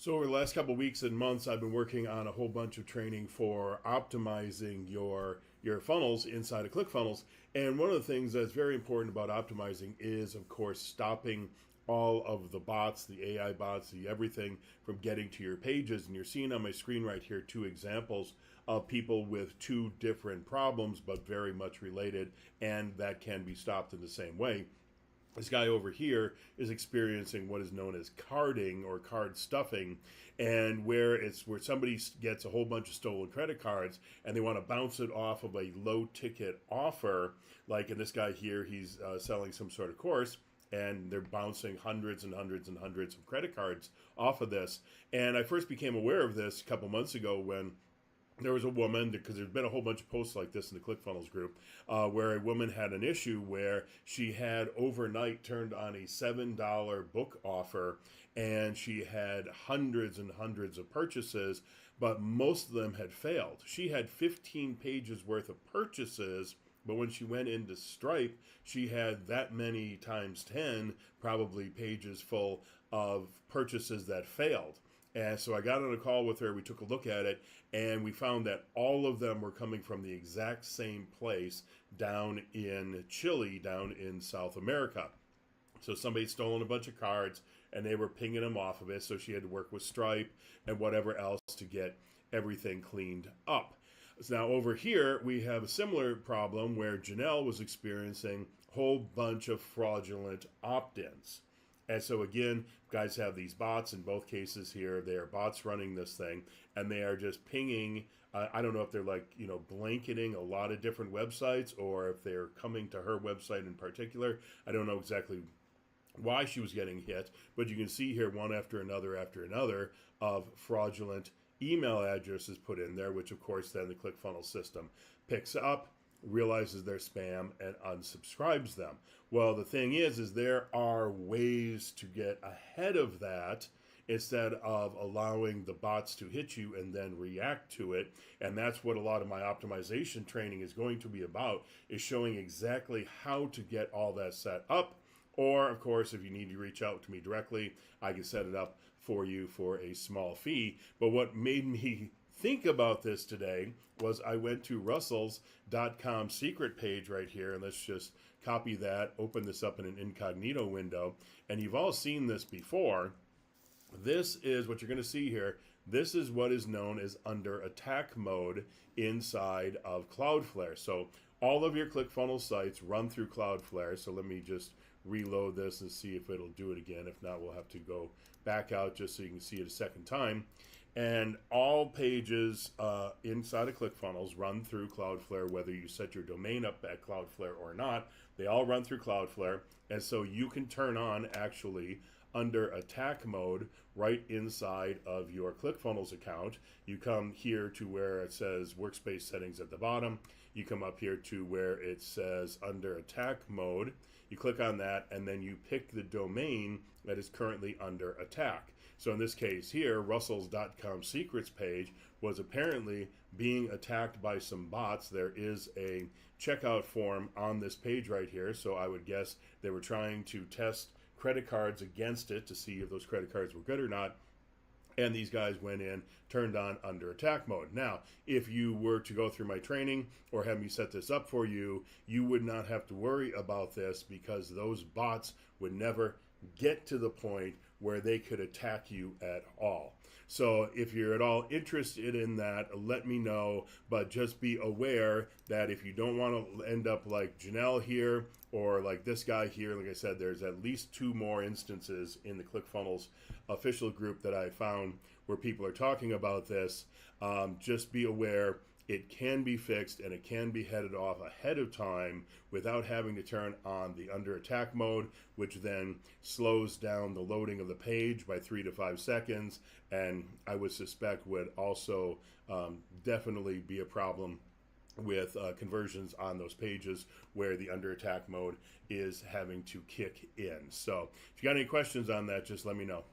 So over the last couple of weeks and months, I've been working on a whole bunch of training for optimizing your funnels inside of ClickFunnels. And one of the things that's very important about optimizing is, of course, stopping all of the bots, the AI bots, the everything from getting to your pages. And you're seeing on my screen right here two examples of people with two different problems, but very much related, and that can be stopped in the same way. This guy over here is experiencing what is known as carding or card stuffing, and where somebody gets a whole bunch of stolen credit cards and they want to bounce it off of a low ticket offer. Like in this guy here, he's selling some sort of course, and they're bouncing hundreds and hundreds and hundreds of credit cards off of this. And I first became aware of this a couple months ago when there was a woman, because there's been a whole bunch of posts like this in the ClickFunnels group, where a woman had an issue where she had overnight turned on a $7 book offer, and she had hundreds and hundreds of purchases, but most of them had failed. She had 15 pages worth of purchases, but when she went into Stripe, she had that many times 10, probably pages full of purchases that failed. And so I got on a call with her, we took a look at it, and we found that all of them were coming from the exact same place down in Chile, down in South America. So somebody'd stolen a bunch of cards, and they were pinging them off of it, so she had to work with Stripe and whatever else to get everything cleaned up. So now over here, we have a similar problem where Janelle was experiencing a whole bunch of fraudulent opt-ins. And so again, guys have these bots in both cases here. They are bots running this thing, and they are just pinging. I don't know if they're blanketing a lot of different websites, or if they're coming to her website in particular. I don't know exactly why she was getting hit, but you can see here one after another of fraudulent email addresses put in there, which of course then the ClickFunnels system picks up, realizes they're spam, and unsubscribes them. Well, the thing is there are ways to get ahead of that instead of allowing the bots to hit you and then react to it. And that's what a lot of my optimization training is going to be about, is showing exactly how to get all that set up. Or, of course, if you need to reach out to me directly, I can set it up for you for a small fee. But what made me think about this today was I went to Russell's.com secret page right here, and let's just copy that, open this up in an incognito window, and you've all seen this before. This is what you're going to see here. This is what is known as under attack mode inside of Cloudflare. So all of your ClickFunnels sites run through Cloudflare. So let me just reload this and see if it'll do it again. If not, we'll have to go back out just so you can see it a second time. And all pages inside of ClickFunnels run through Cloudflare, whether you set your domain up at Cloudflare or not. They all run through Cloudflare, and so you can turn on actually under attack mode right inside of your ClickFunnels account. You come here to where it says workspace settings at the bottom. You come up here to where it says under attack mode. You click on that, and then you pick the domain that is currently under attack. So in this case here, Russells.com secrets page was apparently being attacked by some bots. There is a checkout form on this page right here, so I would guess they were trying to test credit cards against it to see if those credit cards were good or not. And these guys went in, turned on under attack mode. Now, if you were to go through my training or have me set this up for you, you would not have to worry about this, because those bots would never get to the point where they could attack you at all. So if you're at all interested in that, let me know, but just be aware that if you don't want to end up like Janelle here or like this guy here, like I said, there's at least 2 more instances in the ClickFunnels official group that I found where people are talking about this. Just be aware it can be fixed, and it can be headed off ahead of time without having to turn on the under attack mode, which then slows down the loading of the page by 3 to 5 seconds, and I would suspect would also definitely be a problem with conversions on those pages where the under attack mode is having to kick in. So if you got any questions on that, just let me know.